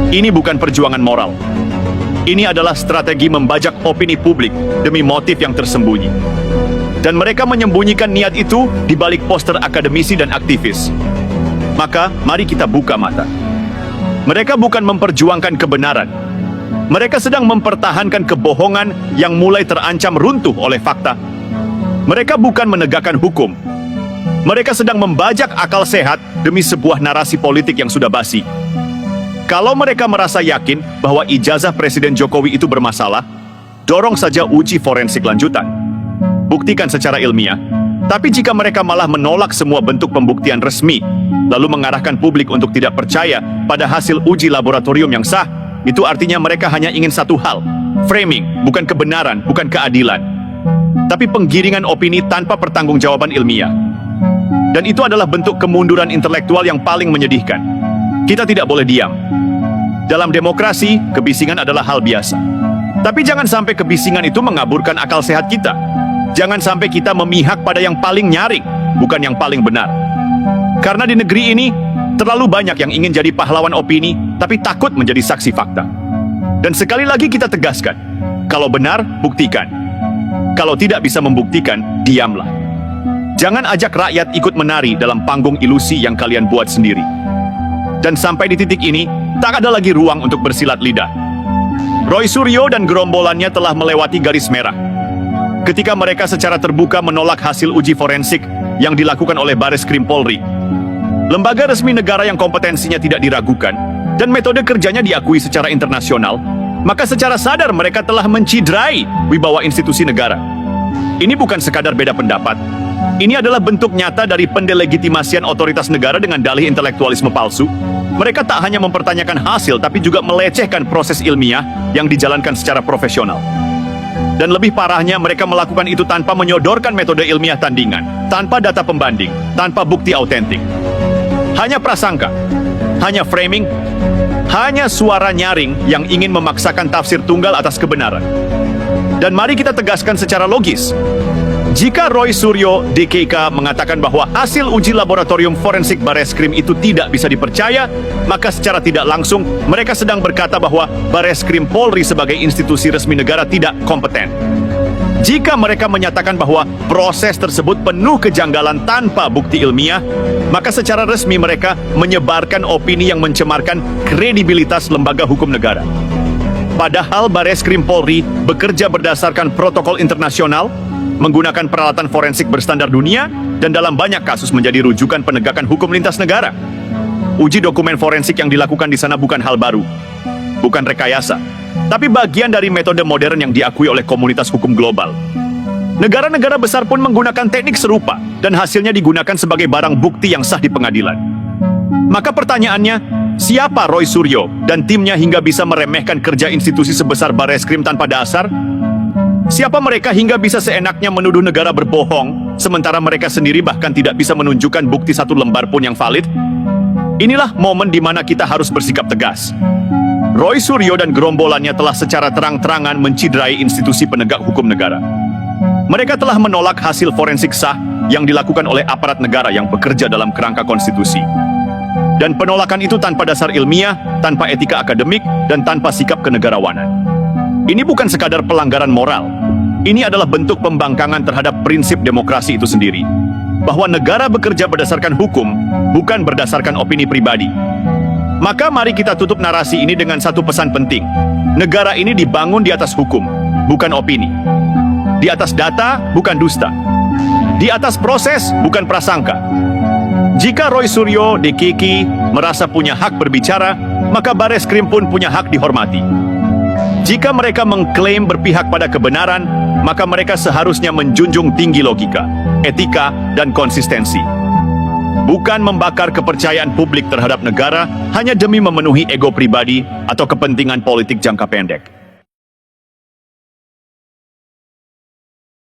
Ini bukan perjuangan moral. Ini adalah strategi membajak opini publik demi motif yang tersembunyi. Dan mereka menyembunyikan niat itu di balik poster akademisi dan aktivis. Maka, mari kita buka mata. Mereka bukan memperjuangkan kebenaran. Mereka sedang mempertahankan kebohongan yang mulai terancam runtuh oleh fakta. Mereka bukan menegakkan hukum. Mereka sedang membajak akal sehat demi sebuah narasi politik yang sudah basi. Kalau mereka merasa yakin bahwa ijazah Presiden Jokowi itu bermasalah, dorong saja uji forensik lanjutan. Buktikan secara ilmiah. Tapi jika mereka malah menolak semua bentuk pembuktian resmi, lalu mengarahkan publik untuk tidak percaya pada hasil uji laboratorium yang sah, itu artinya mereka hanya ingin satu hal, framing, bukan kebenaran, bukan keadilan, tapi penggiringan opini tanpa pertanggungjawaban ilmiah. Dan itu adalah bentuk kemunduran intelektual yang paling menyedihkan. Kita tidak boleh diam. Dalam demokrasi, kebisingan adalah hal biasa. Tapi jangan sampai kebisingan itu mengaburkan akal sehat kita. Jangan sampai kita memihak pada yang paling nyaring, bukan yang paling benar. Karena di negeri ini, terlalu banyak yang ingin jadi pahlawan opini, tapi takut menjadi saksi fakta. Dan sekali lagi kita tegaskan, kalau benar, buktikan. Kalau tidak bisa membuktikan, diamlah. Jangan ajak rakyat ikut menari dalam panggung ilusi yang kalian buat sendiri. Dan sampai di titik ini, tak ada lagi ruang untuk bersilat lidah. Roy Suryo dan gerombolannya telah melewati garis merah. Ketika mereka secara terbuka menolak hasil uji forensik yang dilakukan oleh Bareskrim Polri. Lembaga resmi negara yang kompetensinya tidak diragukan, dan metode kerjanya diakui secara internasional, maka secara sadar mereka telah menciderai wibawa institusi negara. Ini bukan sekadar beda pendapat. Ini adalah bentuk nyata dari pendelegitimasian otoritas negara dengan dalih intelektualisme palsu. Mereka tak hanya mempertanyakan hasil, tapi juga melecehkan proses ilmiah yang dijalankan secara profesional. Dan lebih parahnya, mereka melakukan itu tanpa menyodorkan metode ilmiah tandingan, tanpa data pembanding, tanpa bukti autentik. Hanya prasangka, hanya framing, hanya suara nyaring yang ingin memaksakan tafsir tunggal atas kebenaran. Dan mari kita tegaskan secara logis. Jika Roy Suryo, DKK, mengatakan bahwa hasil uji laboratorium forensik Bareskrim itu tidak bisa dipercaya, maka secara tidak langsung mereka sedang berkata bahwa Bareskrim Polri sebagai institusi resmi negara tidak kompeten. Jika mereka menyatakan bahwa proses tersebut penuh kejanggalan tanpa bukti ilmiah, maka secara resmi mereka menyebarkan opini yang mencemarkan kredibilitas lembaga hukum negara. Padahal Bareskrim Polri bekerja berdasarkan protokol internasional, menggunakan peralatan forensik berstandar dunia, dan dalam banyak kasus menjadi rujukan penegakan hukum lintas negara. Uji dokumen forensik yang dilakukan di sana bukan hal baru, bukan rekayasa, tapi bagian dari metode modern yang diakui oleh komunitas hukum global. Negara-negara besar pun menggunakan teknik serupa, dan hasilnya digunakan sebagai barang bukti yang sah di pengadilan. Maka pertanyaannya, siapa Roy Suryo dan timnya hingga bisa meremehkan kerja institusi sebesar Bareskrim tanpa dasar? Siapa mereka hingga bisa seenaknya menuduh negara berbohong, sementara mereka sendiri bahkan tidak bisa menunjukkan bukti satu lembar pun yang valid? Inilah momen di mana kita harus bersikap tegas. Roy Suryo dan gerombolannya telah secara terang-terangan menciderai institusi penegak hukum negara. Mereka telah menolak hasil forensik sah yang dilakukan oleh aparat negara yang bekerja dalam kerangka konstitusi. Dan penolakan itu tanpa dasar ilmiah, tanpa etika akademik, dan tanpa sikap kenegarawanan. Ini bukan sekadar pelanggaran moral. Ini adalah bentuk pembangkangan terhadap prinsip demokrasi itu sendiri. Bahwa negara bekerja berdasarkan hukum, bukan berdasarkan opini pribadi. Maka mari kita tutup narasi ini dengan satu pesan penting. Negara ini dibangun di atas hukum, bukan opini. Di atas data, bukan dusta. Di atas proses, bukan prasangka. Jika Roy Suryo, DKK, merasa punya hak berbicara, maka Bareskrim pun punya hak dihormati. Jika mereka mengklaim berpihak pada kebenaran, maka mereka seharusnya menjunjung tinggi logika, etika, dan konsistensi. Bukan membakar kepercayaan publik terhadap negara hanya demi memenuhi ego pribadi atau kepentingan politik jangka pendek.